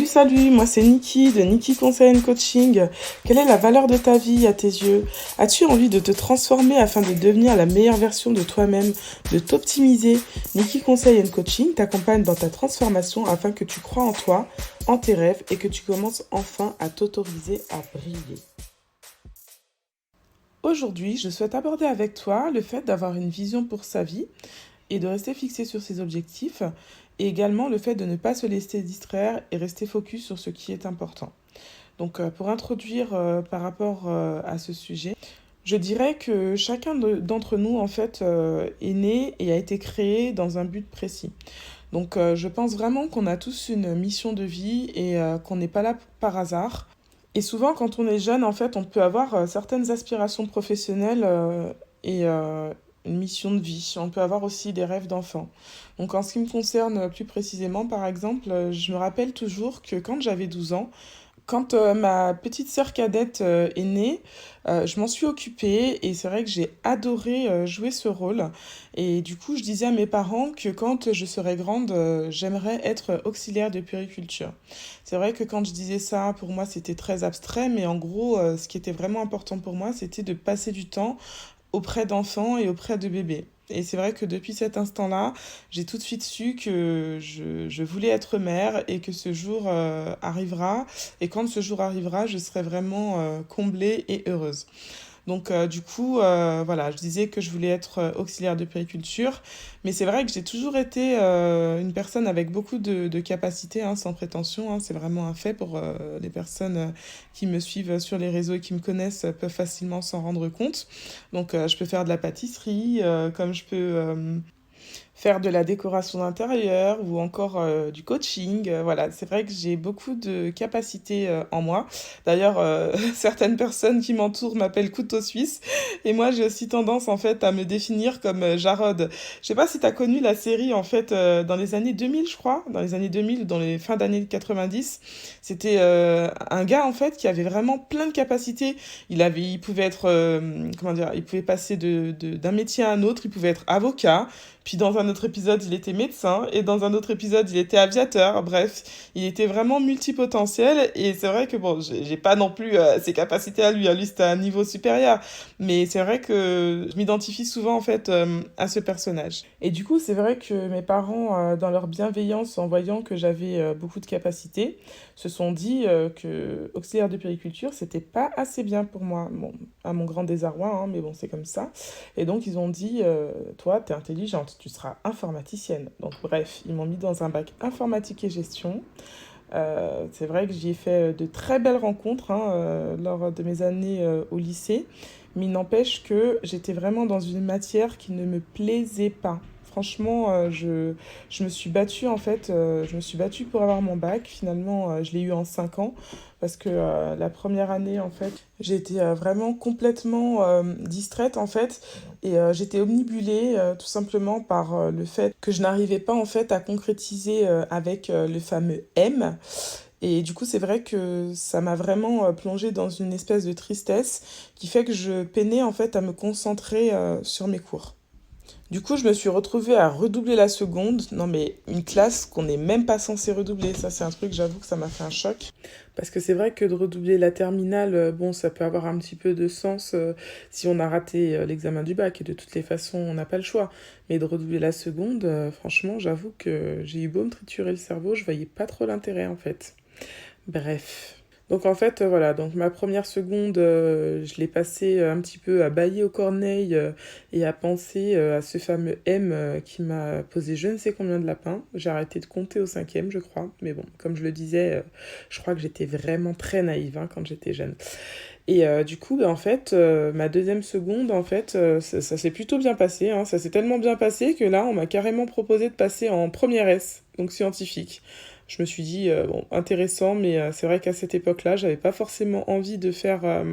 Salut, moi c'est Niki de Niki Conseil and Coaching. Quelle est la valeur de ta vie à tes yeux? As-tu envie de te transformer afin de devenir la meilleure version de toi-même, de t'optimiser? Niki Conseil and Coaching t'accompagne dans ta transformation afin que tu crois en toi, en tes rêves et que tu commences enfin à t'autoriser à briller. Aujourd'hui, je souhaite aborder avec toi le fait d'avoir une vision pour sa vie et de rester fixé sur ses objectifs, et également le fait de ne pas se laisser distraire et rester focus sur ce qui est important. Donc pour introduire par rapport à ce sujet, je dirais que chacun d'entre nous en fait est né et a été créé dans un but précis. Donc je pense vraiment qu'on a tous une mission de vie et qu'on n'est pas là par hasard. Et souvent quand on est jeune en fait on peut avoir certaines aspirations professionnelles et une mission de vie. On peut avoir aussi des rêves d'enfant. Donc en ce qui me concerne plus précisément, par exemple, je me rappelle toujours que quand j'avais 12 ans, quand ma petite sœur cadette est née, je m'en suis occupée et c'est vrai que j'ai adoré jouer ce rôle. Et du coup, je disais à mes parents que quand je serai grande, j'aimerais être auxiliaire de puériculture. C'est vrai que quand je disais ça, pour moi, c'était très abstrait, mais en gros, ce qui était vraiment important pour moi, c'était de passer du temps auprès d'enfants et auprès de bébés. Et c'est vrai que depuis cet instant-là, j'ai tout de suite su que je voulais être mère et que ce jour arrivera. Et quand ce jour arrivera, je serai vraiment comblée et heureuse. Donc du coup, voilà, je disais que je voulais être auxiliaire de puériculture, mais c'est vrai que j'ai toujours été une personne avec beaucoup de capacités, hein, sans prétention, hein, c'est vraiment un fait pour les personnes qui me suivent sur les réseaux et qui me connaissent peuvent facilement s'en rendre compte. Donc je peux faire de la pâtisserie, comme je peux faire de la décoration d'intérieur ou encore du coaching. Voilà, c'est vrai que j'ai beaucoup de capacités en moi. D'ailleurs, certaines personnes qui m'entourent m'appellent couteau suisse et moi j'ai aussi tendance en fait à me définir comme Jarod. Je sais pas si tu as connu la série en fait dans les années 2000 je crois, dans les années 2000 ou dans les fins d'années 90. C'était un gars en fait qui avait vraiment plein de capacités. Il pouvait être comment dire, il pouvait passer d'un métier à un autre, il pouvait être avocat. Puis dans un autre épisode, il était médecin et dans un autre épisode, il était aviateur. Bref, il était vraiment multipotentiel et c'est vrai que bon, j'ai pas non plus ses capacités à lui. À lui, c'était à un niveau supérieur. Mais c'est vrai que je m'identifie souvent en fait à ce personnage. Et du coup, c'est vrai que mes parents, dans leur bienveillance, en voyant que j'avais beaucoup de capacités, se sont dit que auxiliaire de périculture, c'était pas assez bien pour moi. Bon, à mon grand désarroi, hein, mais bon, c'est comme ça. Et donc, ils ont dit, toi, t'es intelligente, tu seras informaticienne. Donc, bref, ils m'ont mis dans un bac informatique et gestion. C'est vrai que j'y ai fait de très belles rencontres hein, lors de mes années au lycée, mais il n'empêche que j'étais vraiment dans une matière qui ne me plaisait pas. Franchement, je me suis battue en fait, je me suis battue pour avoir mon bac. Finalement, je l'ai eu en 5 ans parce que la première année en fait, j'ai été vraiment complètement distraite en fait et j'étais omnibulée tout simplement par le fait que je n'arrivais pas en fait à concrétiser avec le fameux M. Et du coup, c'est vrai que ça m'a vraiment plongée dans une espèce de tristesse qui fait que je peinais en fait à me concentrer sur mes cours. Du coup, je me suis retrouvée à redoubler la seconde. Non, mais une classe qu'on n'est même pas censé redoubler. Ça, c'est un truc, j'avoue que ça m'a fait un choc. Parce que c'est vrai que de redoubler la terminale, bon, ça peut avoir un petit peu de sens si on a raté l'examen du bac. Et de toutes les façons, on n'a pas le choix. Mais de redoubler la seconde, franchement, j'avoue que j'ai eu beau me triturer le cerveau, je voyais pas trop l'intérêt en fait. Bref. Donc en fait, voilà, donc ma première seconde, je l'ai passée un petit peu à bâiller aux corneilles et à penser à ce fameux M qui m'a posé je ne sais combien de lapins. J'ai arrêté de compter au cinquième, je crois. Mais bon, comme je le disais, je crois que j'étais vraiment très naïve hein, quand j'étais jeune. Et du coup, en fait, ma deuxième seconde, en fait, ça s'est plutôt bien passé. Hein. Ça s'est tellement bien passé que là, on m'a carrément proposé de passer en première S, donc scientifique. Je me suis dit, bon, intéressant, mais c'est vrai qu'à cette époque-là, j'avais pas forcément envie de faire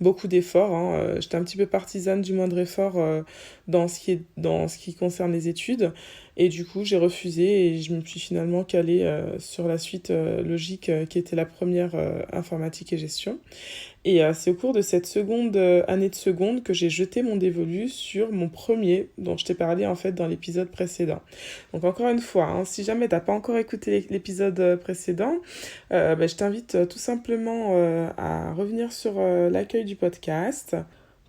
beaucoup d'efforts. Hein. J'étais un petit peu partisane du moindre effort dans ce qui concerne les études. Et du coup, j'ai refusé et je me suis finalement calée sur la suite logique qui était la première informatique et gestion. Et c'est au cours de cette seconde année de seconde que j'ai jeté mon dévolu sur mon premier, dont je t'ai parlé en fait dans l'épisode précédent. Donc encore une fois, hein, si jamais t'as pas encore écouté l'épisode précédent, je t'invite tout simplement à revenir sur l'accueil du podcast.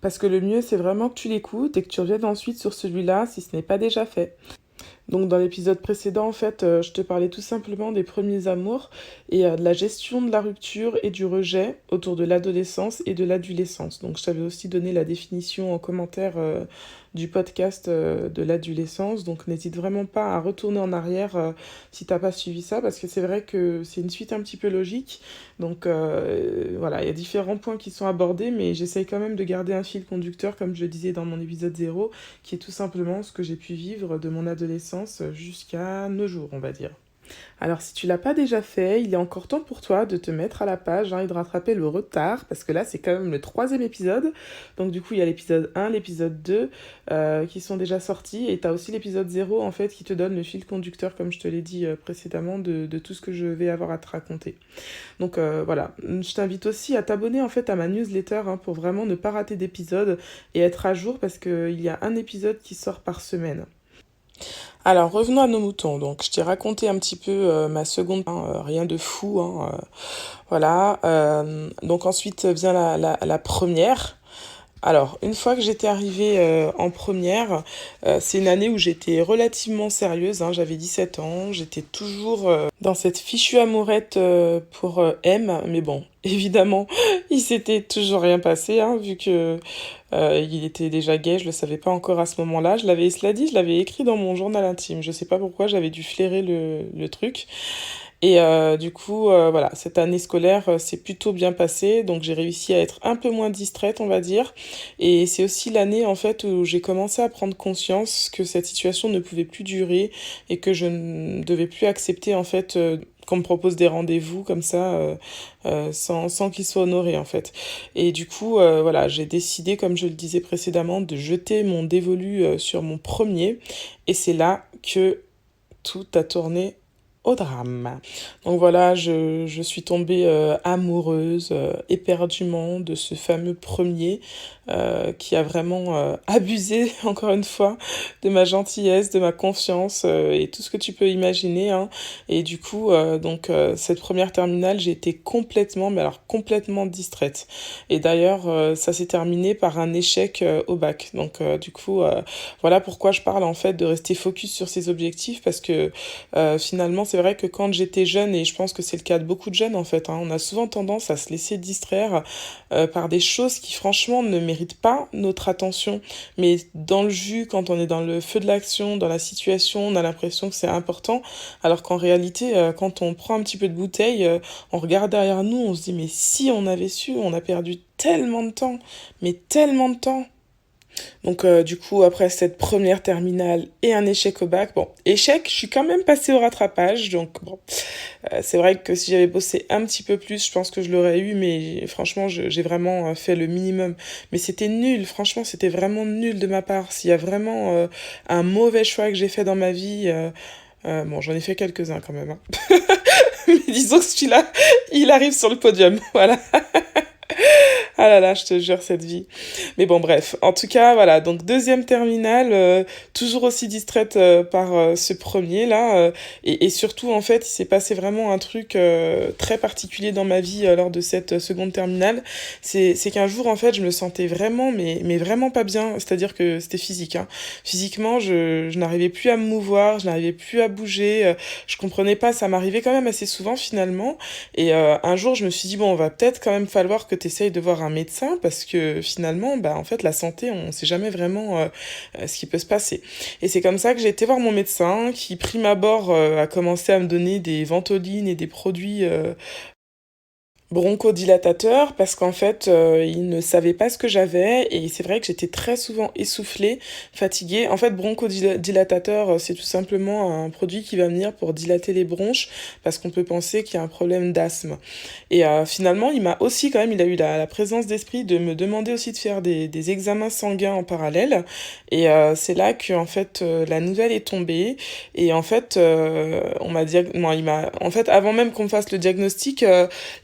Parce que le mieux, c'est vraiment que tu l'écoutes et que tu reviennes ensuite sur celui-là si ce n'est pas déjà fait. Donc dans l'épisode précédent, en fait, je te parlais tout simplement des premiers amours et de la gestion de la rupture et du rejet autour de l'adolescence et de l'adolescence. Donc je t'avais aussi donné la définition en commentaire du podcast de l'adolescence. Donc n'hésite vraiment pas à retourner en arrière si t'as pas suivi ça, parce que c'est vrai que c'est une suite un petit peu logique. Donc voilà, il y a différents points qui sont abordés, mais j'essaye quand même de garder un fil conducteur, comme je le disais dans mon épisode 0, qui est tout simplement ce que j'ai pu vivre de mon adolescence jusqu'à nos jours, on va dire. Alors si tu l'as pas déjà fait, il est encore temps pour toi de te mettre à la page et de rattraper le retard, parce que là c'est quand même le 3e épisode. Donc du coup il y a l'épisode 1, l'épisode 2 qui sont déjà sortis, et tu as aussi l'épisode 0 en fait qui te donne le fil conducteur, comme je te l'ai dit précédemment, de tout ce que je vais avoir à te raconter. Donc voilà, je t'invite aussi à t'abonner en fait à ma newsletter pour vraiment ne pas rater d'épisodes et être à jour, parce qu'il y a un épisode qui sort par semaine. Alors, revenons à nos moutons. Donc, je t'ai raconté un petit peu ma seconde, rien de fou, voilà. Donc ensuite vient la première. Alors, une fois que j'étais arrivée en première, c'est une année où j'étais relativement sérieuse, j'avais 17 ans, j'étais toujours dans cette fichue amourette pour M, mais bon, évidemment, il s'était toujours rien passé, vu que il était déjà gay, je le savais pas encore à ce moment-là. Cela dit, je l'avais écrit dans mon journal intime, je sais pas pourquoi, j'avais dû flairer le truc. Et du coup, voilà, cette année scolaire s'est plutôt bien passée, donc j'ai réussi à être un peu moins distraite, on va dire. Et c'est aussi l'année, en fait, où j'ai commencé à prendre conscience que cette situation ne pouvait plus durer et que je ne devais plus accepter, en fait, qu'on me propose des rendez-vous comme ça, sans qu'ils soient honorés, en fait. Et du coup, voilà, j'ai décidé, comme je le disais précédemment, de jeter mon dévolu sur mon premier. Et c'est là que tout a tourné au drame. Donc voilà, je suis tombée amoureuse éperdument de ce fameux premier qui a vraiment abusé, encore une fois, de ma gentillesse, de ma confiance et tout ce que tu peux imaginer. Et du coup, cette première terminale, j'ai été complètement, mais alors complètement distraite. Et d'ailleurs, ça s'est terminé par un échec au bac. Donc du coup, voilà pourquoi je parle en fait de rester focus sur ses objectifs, parce que finalement, c'est vrai que quand j'étais jeune, et je pense que c'est le cas de beaucoup de jeunes en fait, on a souvent tendance à se laisser distraire par des choses qui franchement ne méritent pas notre attention. Mais dans le jus, quand on est dans le feu de l'action, dans la situation, on a l'impression que c'est important, alors qu'en réalité, quand on prend un petit peu de bouteille, on regarde derrière nous, on se dit mais si on avait su, on a perdu tellement de temps, mais tellement de temps. Donc du coup, après cette première terminale et un échec au bac, bon, échec, je suis quand même passée au rattrapage, donc bon, c'est vrai que si j'avais bossé un petit peu plus, je pense que je l'aurais eu, mais franchement, j'ai vraiment fait le minimum. Mais c'était nul, franchement, c'était vraiment nul de ma part. S'il y a vraiment un mauvais choix que j'ai fait dans ma vie, bon, j'en ai fait quelques-uns quand même, mais disons que celui-là, il arrive sur le podium, voilà. Ah là là, je te jure, cette vie. Mais bon, bref. En tout cas, voilà. Donc, deuxième terminale, toujours aussi distraite par ce premier-là. Et surtout, en fait, il s'est passé vraiment un truc très particulier dans ma vie lors de cette seconde terminale. C'est qu'un jour, en fait, je me sentais vraiment, mais vraiment pas bien. C'est-à-dire que c'était physique. Physiquement, je n'arrivais plus à me mouvoir, je n'arrivais plus à bouger. Je comprenais pas. Ça m'arrivait quand même assez souvent, finalement. Et un jour, je me suis dit, bon, on va peut-être quand même falloir que tu essayes de voir un médecin, parce que finalement, en fait, la santé, on sait jamais vraiment ce qui peut se passer. Et c'est comme ça que j'ai été voir mon médecin, qui, prime abord, a commencé à me donner des Ventolines et des produits Bronchodilatateur parce qu'en fait, il ne savait pas ce que j'avais et c'est vrai que j'étais très souvent essoufflée, fatiguée. En fait, bronchodilatateur, c'est tout simplement un produit qui va venir pour dilater les bronches parce qu'on peut penser qu'il y a un problème d'asthme. Et finalement, il m'a aussi quand même, il a eu la présence d'esprit de me demander aussi de faire des examens sanguins en parallèle. Et c'est là que en fait la nouvelle est tombée. Et en fait, on m'a dit, non, il m'a, en fait, avant même qu'on me fasse le diagnostic,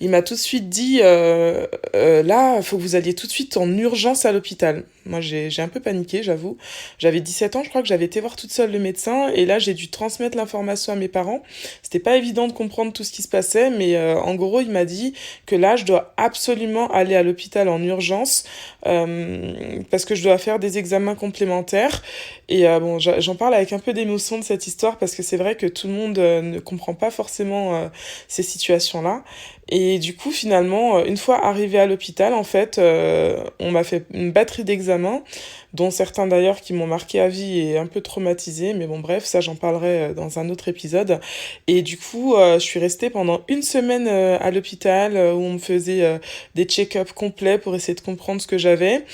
il m'a tout de suite dit, là, il faut que vous alliez tout de suite en urgence à l'hôpital. Moi, j'ai un peu paniqué, j'avoue. J'avais 17 ans, je crois que j'avais été voir toute seule le médecin. Et là, j'ai dû transmettre l'information à mes parents. C'était pas évident de comprendre tout ce qui se passait, mais en gros, il m'a dit que là, je dois absolument aller à l'hôpital en urgence parce que je dois faire des examens complémentaires. Et bon, j'en parle avec un peu d'émotion de cette histoire parce que c'est vrai que tout le monde ne comprend pas forcément ces situations-là. Et du coup, finalement, une fois arrivée à l'hôpital, en fait, on m'a fait une batterie d'examens, dont certains d'ailleurs qui m'ont marqué à vie et un peu traumatisé. Mais bon, bref, ça, j'en parlerai dans un autre épisode. Et du coup, je suis restée pendant une semaine à l'hôpital où on me faisait des check-ups complets pour essayer de comprendre ce que j'avais.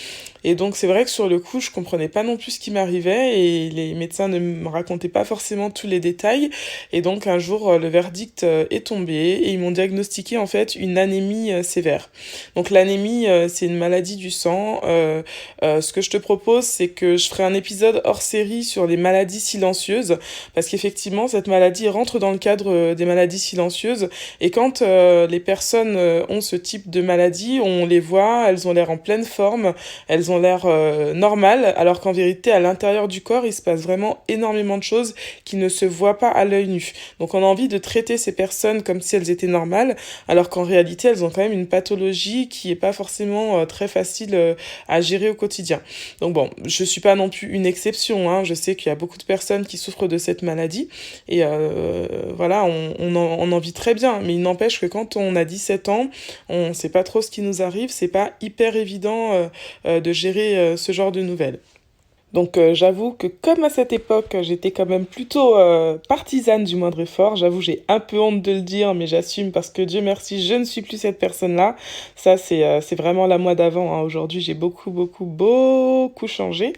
Et donc c'est vrai que sur le coup, je comprenais pas non plus ce qui m'arrivait et les médecins ne me racontaient pas forcément tous les détails. Et donc un jour, le verdict est tombé et ils m'ont diagnostiqué en fait une anémie sévère. Donc l'anémie, c'est une maladie du sang. Ce que je te propose, c'est que je ferai un épisode hors série sur les maladies silencieuses parce qu'effectivement, cette maladie rentre dans le cadre des maladies silencieuses. Et quand les personnes ont ce type de maladie, on les voit, elles ont l'air en pleine forme, elles ont l'air normales, alors qu'en vérité, à l'intérieur du corps, il se passe vraiment énormément de choses qui ne se voient pas à l'œil nu. Donc on a envie de traiter ces personnes comme si elles étaient normales, alors qu'en réalité, elles ont quand même une pathologie qui est pas forcément très facile à gérer au quotidien. Donc bon, je suis pas non plus une exception, hein. Je sais qu'il y a beaucoup de personnes qui souffrent de cette maladie, et voilà, on en vit très bien, mais il n'empêche que quand on a 17 ans, on sait pas trop ce qui nous arrive, c'est pas hyper évident de gérer ce genre de nouvelles. Donc j'avoue que comme à cette époque, j'étais quand même plutôt partisane du moindre effort. J'avoue, j'ai un peu honte de le dire, mais j'assume parce que Dieu merci, je ne suis plus cette personne-là. Ça, c'est vraiment la moi d'avant, hein. Aujourd'hui, j'ai beaucoup changé.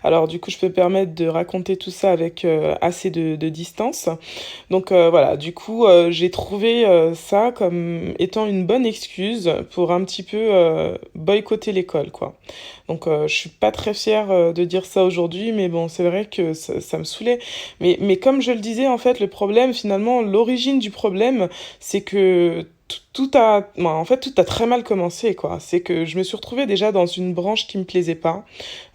Alors du coup, je peux me permettre de raconter tout ça avec assez de distance. Donc voilà, du coup, j'ai trouvé ça comme étant une bonne excuse pour un petit peu boycotter l'école, quoi. Donc je suis pas très fière de dire ça aujourd'hui, mais bon, c'est vrai que ça me saoulait. Mais comme je le disais, en fait, le problème, finalement, l'origine du problème, c'est que en fait, tout a très mal commencé, quoi. C'est que je me suis retrouvée déjà dans une branche qui me plaisait pas.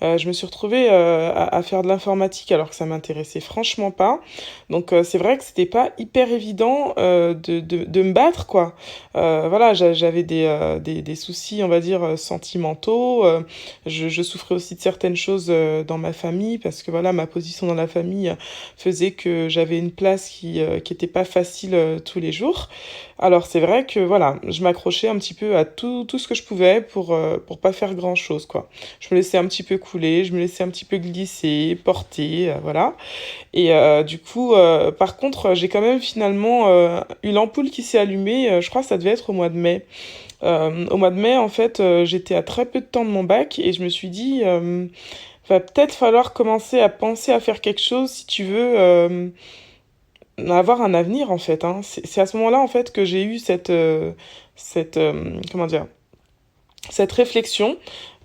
Je me suis retrouvée à faire de l'informatique alors que ça m'intéressait franchement pas. Donc c'est vrai que c'était pas hyper évident de me battre, quoi. Voilà, j'avais des soucis, on va dire, sentimentaux. Je souffrais aussi de certaines choses dans ma famille parce que voilà, ma position dans la famille faisait que j'avais une place qui était pas facile tous les jours. Alors c'est vrai que voilà, je m'accrochais un petit peu à tout ce que je pouvais pour pas faire grand-chose, quoi. Je me laissais un petit peu couler, je me laissais un petit peu glisser, porter, voilà. Et du coup, par contre, j'ai quand même finalement eu l'ampoule qui s'est allumée, je crois que ça devait être au mois de mai. Au mois de mai, en fait, j'étais à très peu de temps de mon bac et je me suis dit, va peut-être falloir commencer à penser à faire quelque chose si tu veux avoir un avenir, en fait, hein. C'est à ce moment-là, en fait, que j'ai eu comment dire, cette réflexion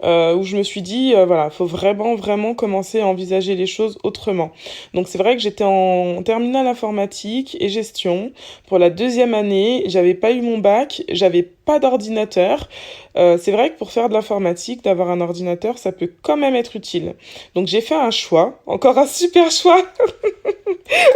où je me suis dit, voilà, faut vraiment commencer à envisager les choses autrement. Donc c'est vrai que j'étais en terminale informatique et gestion. Pour la deuxième année, j'avais pas eu mon bac, j'avais pas d'ordinateur. C'est vrai que pour faire de l'informatique, d'avoir un ordinateur, ça peut quand même être utile. Donc j'ai fait un choix, encore un super choix.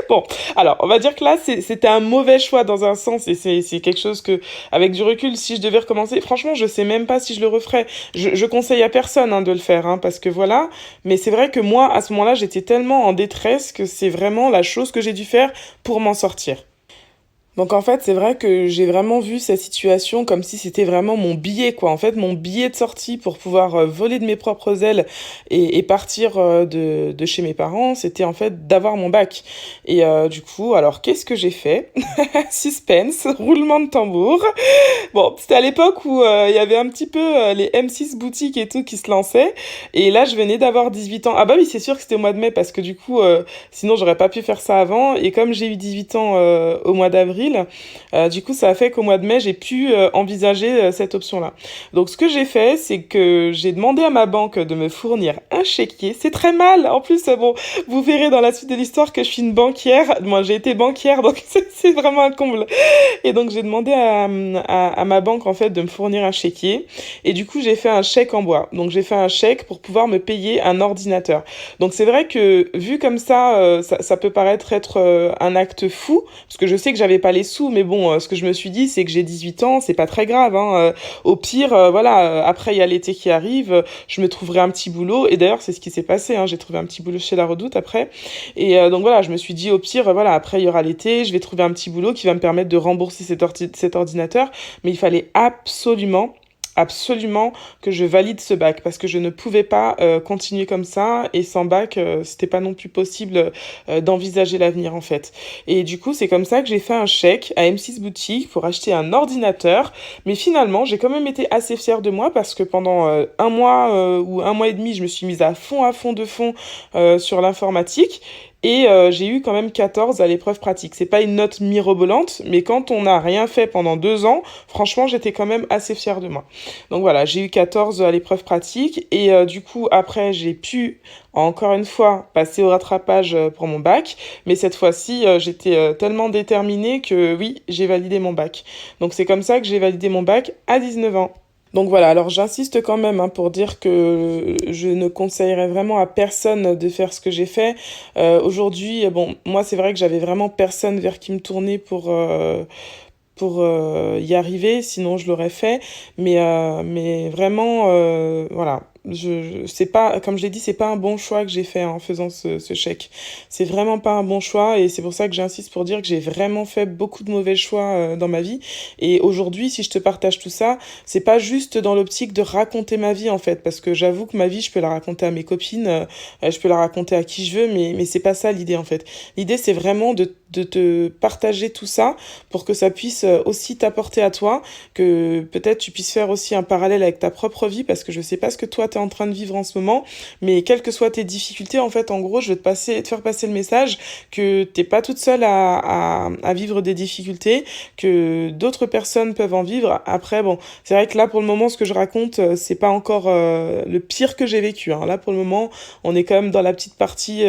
Bon, alors on va dire que là, c'était un mauvais choix dans un sens et c'est quelque chose que, avec du recul, si je devais recommencer, franchement, je sais même pas si je le referais. Je conseille à personne hein, de le faire, hein, parce que voilà. Mais c'est vrai que moi, à ce moment-là, j'étais tellement en détresse que c'est vraiment la chose que j'ai dû faire pour m'en sortir. Donc en fait, c'est vrai que j'ai vraiment vu cette situation comme si c'était vraiment mon billet, quoi. En fait, mon billet de sortie pour pouvoir voler de mes propres ailes et partir de chez mes parents, c'était en fait d'avoir mon bac. Et du coup, alors qu'est-ce que j'ai fait? Suspense, roulement de tambour. Bon, c'était à l'époque où il y avait un petit peu les M6 boutiques et tout qui se lançaient. Et là, je venais d'avoir 18 ans. Ah bah oui, c'est sûr que c'était au mois de mai parce que du coup, sinon, j'aurais pas pu faire ça avant. Et comme j'ai eu 18 ans au mois d'avril, du coup, ça a fait qu'au mois de mai, j'ai pu envisager cette option-là. Donc, ce que j'ai fait, c'est que j'ai demandé à ma banque de me fournir un chéquier. C'est très mal. En plus, bon, vous verrez dans la suite de l'histoire que je suis une banquière. Moi, j'ai été banquière, donc c'est vraiment un comble. Et donc j'ai demandé à ma banque en fait de me fournir un chéquier. Et du coup j'ai fait un chèque en bois. Donc j'ai fait un chèque pour pouvoir me payer un ordinateur. Donc c'est vrai que vu comme ça, ça peut paraître être un acte fou, parce que je sais que j'avais pas les sous, mais bon, ce que je me suis dit c'est que j'ai 18 ans, c'est pas très grave. Hein, au pire, voilà, après il y a l'été qui arrive, je me trouverai un petit boulot. Et d'ailleurs c'est ce qui s'est passé, hein, j'ai trouvé un petit boulot chez La Redoute après. Et donc voilà, je me suis dit au pire, voilà, après il y aura l'été, je vais trouver un petit boulot qui va me permettre de rembourser cet ordinateur. Mais il fallait absolument que je valide ce bac parce que je ne pouvais pas continuer comme ça et sans bac c'était pas non plus possible d'envisager l'avenir en fait. Et du coup c'est comme ça que j'ai fait un chèque à M6 Boutique pour acheter un ordinateur, mais finalement j'ai quand même été assez fière de moi parce que pendant un mois ou un mois et demi je me suis mise à fond de fond sur l'informatique. Et j'ai eu quand même 14 à l'épreuve pratique. C'est pas une note mirobolante, mais quand on n'a rien fait pendant 2 ans, franchement, j'étais quand même assez fière de moi. Donc voilà, j'ai eu 14 à l'épreuve pratique. Et du coup, après, j'ai pu, encore une fois, passer au rattrapage pour mon bac. Mais cette fois-ci, j'étais tellement déterminée que oui, j'ai validé mon bac. Donc c'est comme ça que j'ai validé mon bac à 19 ans. Donc voilà, alors j'insiste quand même hein, pour dire que je ne conseillerais vraiment à personne de faire ce que j'ai fait. Aujourd'hui, bon, moi c'est vrai que j'avais vraiment personne vers qui me tourner pour y arriver, sinon je l'aurais fait. Mais vraiment, voilà. C'est pas, comme je l'ai dit, c'est pas un bon choix que j'ai fait en faisant ce chèque. C'est vraiment pas un bon choix et c'est pour ça que j'insiste pour dire que j'ai vraiment fait beaucoup de mauvais choix dans ma vie. Et aujourd'hui, si je te partage tout ça, c'est pas juste dans l'optique de raconter ma vie en fait, parce que j'avoue que ma vie, je peux la raconter à mes copines, je peux la raconter à qui je veux, mais c'est pas ça l'idée en fait. L'idée, c'est vraiment de te partager tout ça pour que ça puisse aussi t'apporter à toi, que peut-être tu puisses faire aussi un parallèle avec ta propre vie, parce que je sais pas ce que toi tu es en train de vivre en ce moment, mais quelles que soient tes difficultés, en fait, en gros, je veux te faire passer le message que t'es pas toute seule à vivre des difficultés, que d'autres personnes peuvent en vivre. Après, bon, c'est vrai que là, pour le moment, ce que je raconte, c'est pas encore le pire que j'ai vécu. Hein. Là, pour le moment, on est quand même dans la petite partie,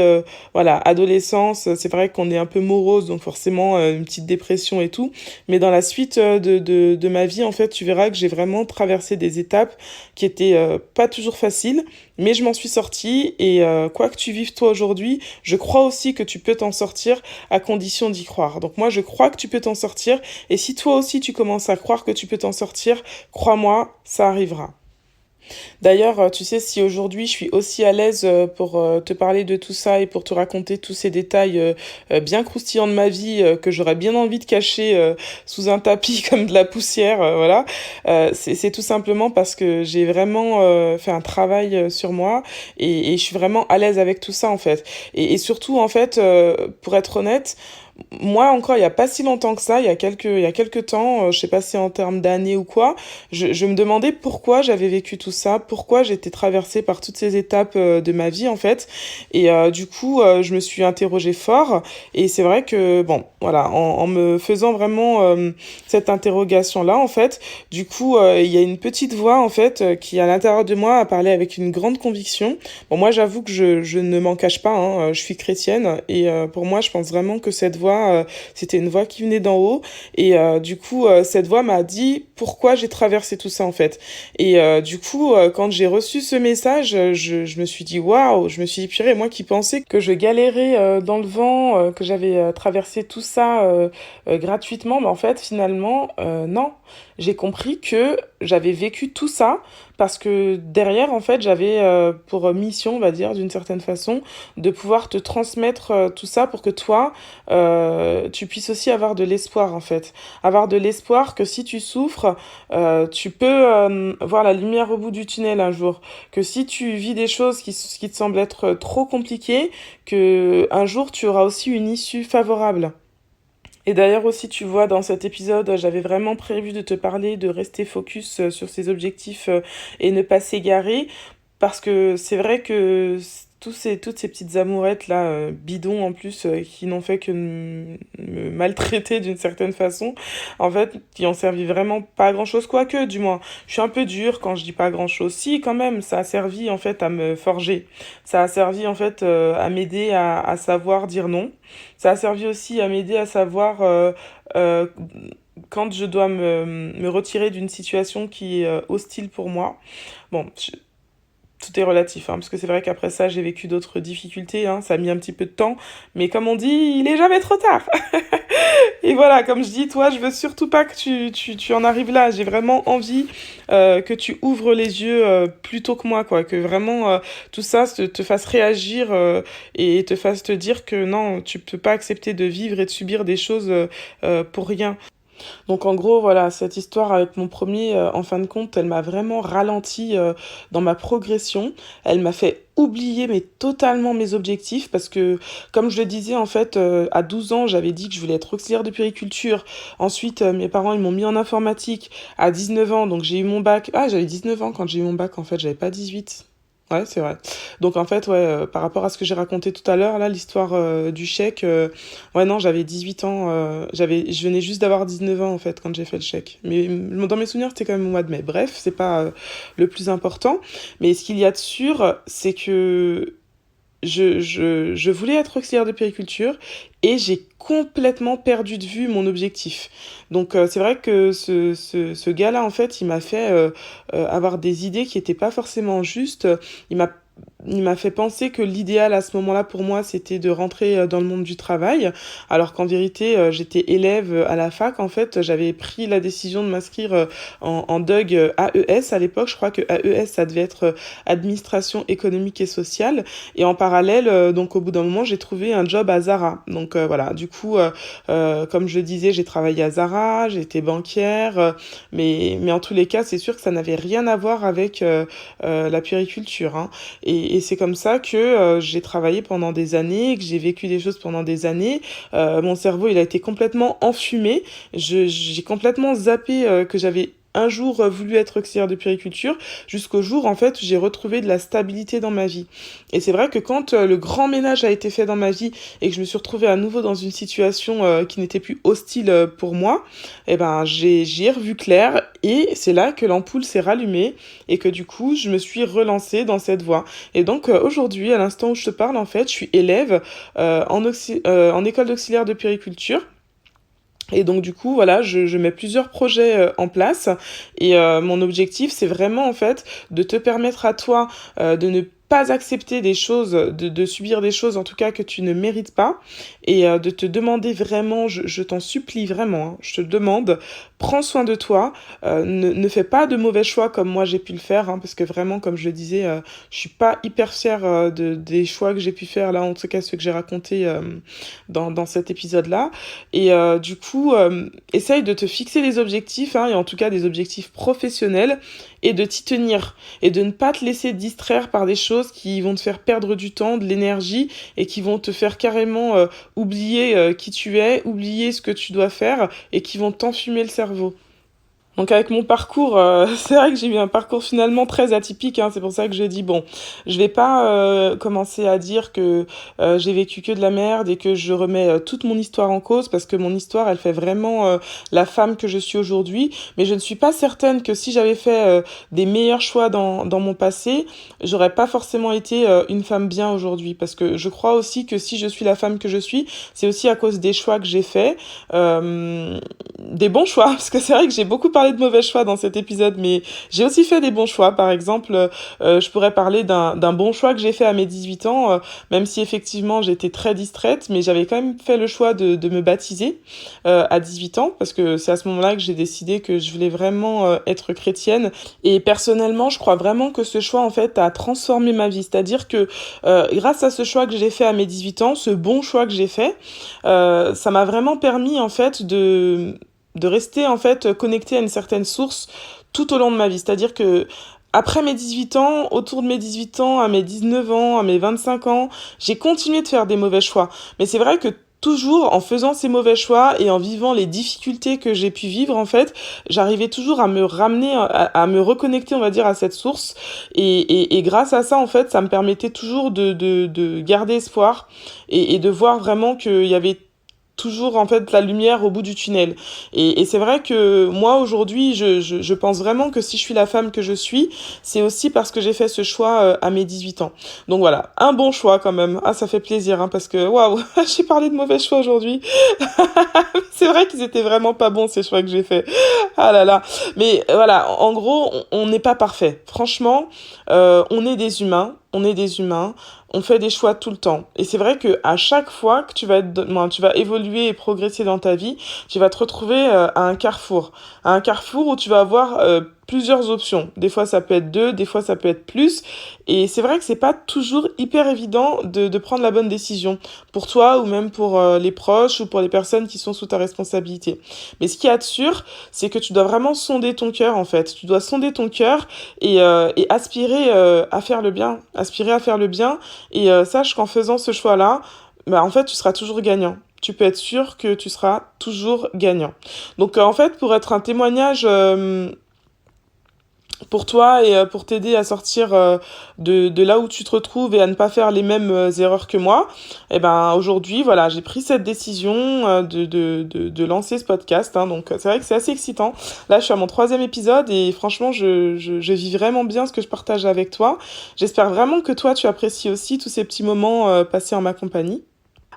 voilà, adolescence. C'est vrai qu'on est un peu morose, donc forcément, une petite dépression et tout. Mais dans la suite de ma vie, en fait, tu verras que j'ai vraiment traversé des étapes qui étaient pas toujours faciles, mais je m'en suis sortie et quoi que tu vives toi aujourd'hui, je crois aussi que tu peux t'en sortir à condition d'y croire. Donc moi, je crois que tu peux t'en sortir et si toi aussi tu commences à croire que tu peux t'en sortir, crois-moi, ça arrivera. D'ailleurs, tu sais, si aujourd'hui je suis aussi à l'aise pour te parler de tout ça et pour te raconter tous ces détails bien croustillants de ma vie que j'aurais bien envie de cacher sous un tapis comme de la poussière, voilà, c'est tout simplement parce que j'ai vraiment fait un travail sur moi et je suis vraiment à l'aise avec tout ça en fait. Et surtout, en fait, pour être honnête, moi encore, il n'y a pas si longtemps que ça, il y a quelques temps, je sais pas si en termes d'années ou quoi, je me demandais pourquoi j'avais vécu tout ça, pourquoi j'étais traversée par toutes ces étapes de ma vie en fait. Et du coup, je me suis interrogée fort. Et c'est vrai que, bon, voilà, en me faisant vraiment cette interrogation-là, en fait, du coup, il y a une petite voix en fait qui, à l'intérieur de moi, a parlé avec une grande conviction. Bon, moi, j'avoue que je ne m'en cache pas, hein, je suis chrétienne. Et pour moi, je pense vraiment que cette voix, c'était une voix qui venait d'en haut. Et du coup, cette voix m'a dit pourquoi j'ai traversé tout ça en fait. Et du coup, quand j'ai reçu ce message, je me suis dit waouh, je me suis dit purée, moi qui pensais que je galérais dans le vent, que j'avais traversé tout ça gratuitement, mais en fait finalement non. J'ai compris que j'avais vécu tout ça parce que derrière, en fait, j'avais pour mission, on va dire, d'une certaine façon, de pouvoir te transmettre tout ça pour que toi, tu puisses aussi avoir de l'espoir, en fait. Avoir de l'espoir que si tu souffres, tu peux voir la lumière au bout du tunnel un jour. Que si tu vis des choses qui te semblent être trop compliquées, que un jour tu auras aussi une issue favorable. Et d'ailleurs aussi, tu vois, dans cet épisode, j'avais vraiment prévu de te parler de rester focus sur ses objectifs et ne pas s'égarer, parce que c'est vrai que toutes ces petites amourettes là, bidons en plus, qui n'ont fait que me maltraiter d'une certaine façon, en fait, qui ont servi vraiment pas à grand-chose, quoique, du moins, je suis un peu dure quand je dis pas grand-chose. Si, quand même, ça a servi en fait à me forger. Ça a servi en fait à m'aider à savoir dire non. Ça a servi aussi à m'aider à savoir euh, quand je dois me retirer d'une situation qui est hostile pour moi. Bon, tout est relatif, hein, parce que c'est vrai qu'après ça, j'ai vécu d'autres difficultés, hein, ça a mis un petit peu de temps, mais comme on dit, il est jamais trop tard. Et voilà, comme je dis, toi, je veux surtout pas que tu en arrives là. J'ai vraiment envie que tu ouvres les yeux plus tôt que moi, quoi. Que vraiment tout ça te fasse réagir et te fasse te dire que non, tu peux pas accepter de vivre et de subir des choses pour rien. Donc en gros, voilà, cette histoire avec mon premier, en fin de compte, elle m'a vraiment ralenti dans ma progression. Elle m'a fait oublier mais totalement mes objectifs parce que comme je le disais en fait à 12 ans j'avais dit que je voulais être auxiliaire de puériculture. Ensuite mes parents ils m'ont mis en informatique à 19 ans, donc j'ai eu mon bac. Ah, j'avais 19 ans quand j'ai eu mon bac, en fait j'avais pas 18. Ouais, c'est vrai. Donc en fait, ouais, par rapport à ce que j'ai raconté tout à l'heure, là, l'histoire du chèque, ouais, non, j'avais 18 ans, je venais juste d'avoir 19 ans en fait quand j'ai fait le chèque. Mais dans mes souvenirs, c'était quand même au mois de mai. Bref, c'est pas le plus important. Mais ce qu'il y a de sûr, c'est que je voulais être auxiliaire de périculture et j'ai complètement perdu de vue mon objectif. Donc c'est vrai que ce gars-là, en fait, il m'a fait avoir des idées qui n'étaient pas forcément justes. Il m'a il m'a fait penser que l'idéal à ce moment-là pour moi, c'était de rentrer dans le monde du travail, alors qu'en vérité, j'étais élève à la fac. En fait, j'avais pris la décision de m'inscrire en DUG AES à l'époque. Je crois que AES, ça devait être Administration économique et sociale. Et en parallèle, donc au bout d'un moment, j'ai trouvé un job à Zara. Donc voilà, du coup, comme je le disais, j'ai travaillé à Zara, j'ai été banquière, mais en tous les cas, c'est sûr que ça n'avait rien à voir avec la puériculture, hein. Et c'est comme ça que j'ai travaillé pendant des années, que j'ai vécu des choses pendant des années. Mon cerveau, il a été complètement enfumé. J'ai complètement zappé que j'avais un jour voulu être auxiliaire de puériculture, jusqu'au jour en fait où j'ai retrouvé de la stabilité dans ma vie. Et c'est vrai que quand le grand ménage a été fait dans ma vie et que je me suis retrouvée à nouveau dans une situation qui n'était plus hostile pour moi, eh ben j'y ai revu clair et c'est là que l'ampoule s'est rallumée et que du coup je me suis relancée dans cette voie. Et donc aujourd'hui, à l'instant où je te parle, en fait, je suis élève en école d'auxiliaire de puériculture. Et donc du coup, voilà, je mets plusieurs projets en place et mon objectif, c'est vraiment en fait de te permettre à toi de ne pas accepter des choses, de subir des choses en tout cas que tu ne mérites pas et de te demander vraiment, je t'en supplie vraiment, hein, je te demande, prends soin de toi, ne fais pas de mauvais choix comme moi j'ai pu le faire, hein, parce que vraiment, comme je le disais, je suis pas hyper fière des choix que j'ai pu faire là, en tout cas ceux que j'ai racontés dans cet épisode-là. Et du coup, essaye de te fixer des objectifs, hein, et en tout cas des objectifs professionnels, et de t'y tenir, et de ne pas te laisser distraire par des choses qui vont te faire perdre du temps, de l'énergie, et qui vont te faire carrément oublier qui tu es, oublier ce que tu dois faire, et qui vont t'enfumer le cerveau. Donc avec mon parcours, c'est vrai que j'ai eu un parcours finalement très atypique, hein, c'est pour ça que je dis, bon, je vais pas commencer à dire que j'ai vécu que de la merde et que je remets toute mon histoire en cause, parce que mon histoire, elle fait vraiment la femme que je suis aujourd'hui, mais je ne suis pas certaine que si j'avais fait des meilleurs choix dans mon passé, j'aurais pas forcément été une femme bien aujourd'hui, parce que je crois aussi que si je suis la femme que je suis, c'est aussi à cause des choix que j'ai faits, des bons choix, parce que c'est vrai que j'ai beaucoup parlé parler de mauvais choix dans cet épisode, mais j'ai aussi fait des bons choix. Par exemple, je pourrais parler d'un bon choix que j'ai fait à mes 18 ans, même si effectivement j'étais très distraite, mais j'avais quand même fait le choix de me baptiser à 18 ans, parce que c'est à ce moment-là que j'ai décidé que je voulais vraiment être chrétienne. Et personnellement, je crois vraiment que ce choix, en fait, a transformé ma vie. C'est-à-dire que grâce à ce choix que j'ai fait à mes 18 ans, ce bon choix que j'ai fait, ça m'a vraiment permis, en fait, de rester, en fait, connectée à une certaine source tout au long de ma vie. C'est-à-dire que après mes 18 ans, autour de mes 18 ans, à mes 19 ans, à mes 25 ans, j'ai continué de faire des mauvais choix. Mais c'est vrai que toujours en faisant ces mauvais choix et en vivant les difficultés que j'ai pu vivre, en fait, j'arrivais toujours à me ramener, à me reconnecter, on va dire, à cette source. Et grâce à ça, en fait, ça me permettait toujours de garder espoir et de voir vraiment qu'il y avait toujours en fait la lumière au bout du tunnel. Et c'est vrai que moi aujourd'hui, je pense vraiment que si je suis la femme que je suis, c'est aussi parce que j'ai fait ce choix à mes 18 ans. Donc voilà, un bon choix quand même. Ah, ça fait plaisir, hein, parce que waouh, j'ai parlé de mauvais choix aujourd'hui. C'est vrai qu'ils étaient vraiment pas bons ces choix que j'ai faits. Ah là là. Mais voilà, en gros, on n'est pas parfait. Franchement, on est des humains. On est des humains, on fait des choix tout le temps. Et c'est vrai que à chaque fois que tu vas évoluer et progresser dans ta vie, tu vas te retrouver à un carrefour. À un carrefour où tu vas avoir plusieurs options. Des fois, ça peut être 2, des fois, ça peut être plus. Et c'est vrai que c'est pas toujours hyper évident de prendre la bonne décision pour toi ou même pour les proches ou pour les personnes qui sont sous ta responsabilité. Mais ce qu'il y a de sûr, c'est que tu dois vraiment sonder ton cœur, en fait. Tu dois sonder ton cœur et aspirer à faire le bien. Aspirer à faire le bien. Et sache qu'en faisant ce choix-là, bah, en fait, tu seras toujours gagnant. Tu peux être sûr que tu seras toujours gagnant. Donc, en fait, pour être un témoignage pour toi et pour t'aider à sortir de là où tu te retrouves et à ne pas faire les mêmes erreurs que moi, et ben aujourd'hui, voilà, j'ai pris cette décision de lancer ce podcast. Hein, donc c'est vrai que c'est assez excitant. Là, je suis à mon 3e épisode et franchement, je vis vraiment bien ce que je partage avec toi. J'espère vraiment que toi, tu apprécies aussi tous ces petits moments passés en ma compagnie.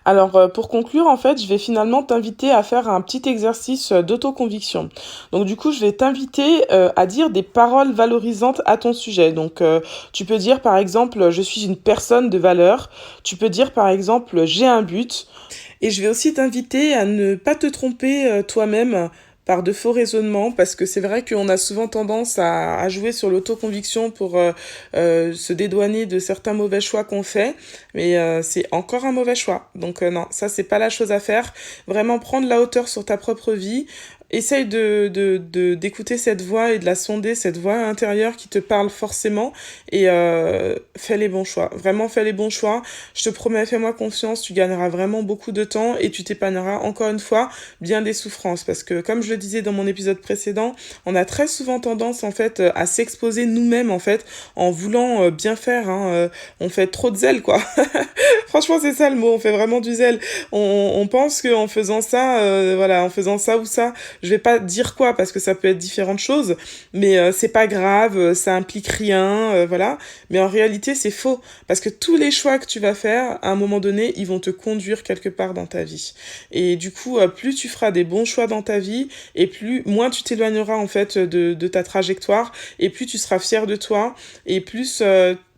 Alors, pour conclure, en fait, je vais finalement t'inviter à faire un petit exercice d'autoconviction. Donc, du coup, je vais t'inviter à dire des paroles valorisantes à ton sujet. Donc, tu peux dire, par exemple, je suis une personne de valeur. Tu peux dire, par exemple, j'ai un but. Et je vais aussi t'inviter à ne pas te tromper toi-même par de faux raisonnements, parce que c'est vrai qu'on a souvent tendance à jouer sur l'autoconviction pour se dédouaner de certains mauvais choix qu'on fait, mais c'est encore un mauvais choix. Donc non, ça c'est pas la chose à faire. Vraiment prendre la hauteur sur ta propre vie. Essaye d'écouter cette voix et de la sonder, cette voix intérieure qui te parle forcément et fais les bons choix. Vraiment, fais les bons choix. Je te promets, fais-moi confiance, tu gagneras vraiment beaucoup de temps et tu t'épargneras encore une fois bien des souffrances. Parce que comme je le disais dans mon épisode précédent, on a très souvent tendance en fait à s'exposer nous-mêmes en fait en voulant bien faire. Hein, on fait trop de zèle quoi. Franchement, c'est ça le mot, on fait vraiment du zèle. On pense qu'en faisant ça, voilà, en faisant ça ou ça, je vais pas dire quoi parce que ça peut être différentes choses, mais c'est pas grave, ça implique rien, voilà. Mais en réalité, c'est faux parce que tous les choix que tu vas faire, à un moment donné, ils vont te conduire quelque part dans ta vie. Et du coup, plus tu feras des bons choix dans ta vie, et moins tu t'éloigneras en fait de ta trajectoire, et plus tu seras fier de toi, et plus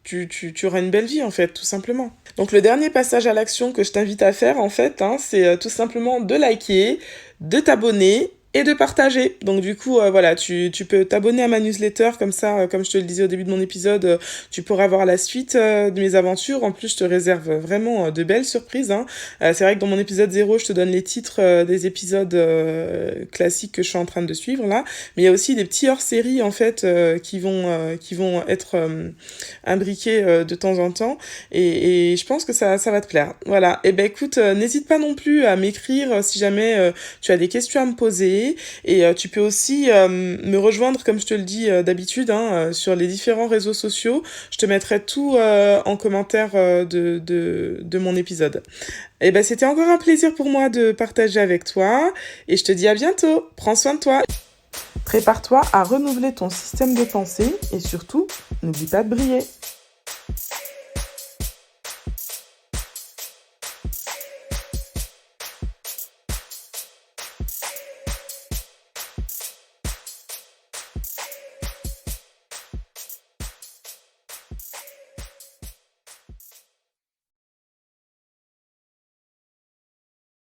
tu auras une belle vie en fait, tout simplement. Donc le dernier passage à l'action que je t'invite à faire en fait, hein, c'est tout simplement de liker, de t'abonner et de partager. Donc du coup, voilà, tu peux t'abonner à ma newsletter, comme ça, comme je te le disais au début de mon épisode, tu pourras voir la suite de mes aventures. En plus, je te réserve vraiment de belles surprises. Hein. C'est vrai que dans mon épisode 0, je te donne les titres des épisodes classiques que je suis en train de suivre là, mais il y a aussi des petits hors-séries en fait qui vont être imbriqués de temps en temps, et je pense que ça va te plaire. Voilà, et ben écoute, n'hésite pas non plus à m'écrire si jamais tu as des questions à me poser. Et tu peux aussi me rejoindre, comme je te le dis d'habitude, hein, sur les différents réseaux sociaux. Je te mettrai tout en commentaire de mon épisode. Et ben, c'était encore un plaisir pour moi de partager avec toi. Et je te dis à bientôt. Prends soin de toi. Prépare-toi à renouveler ton système de pensée et surtout, n'oublie pas de briller.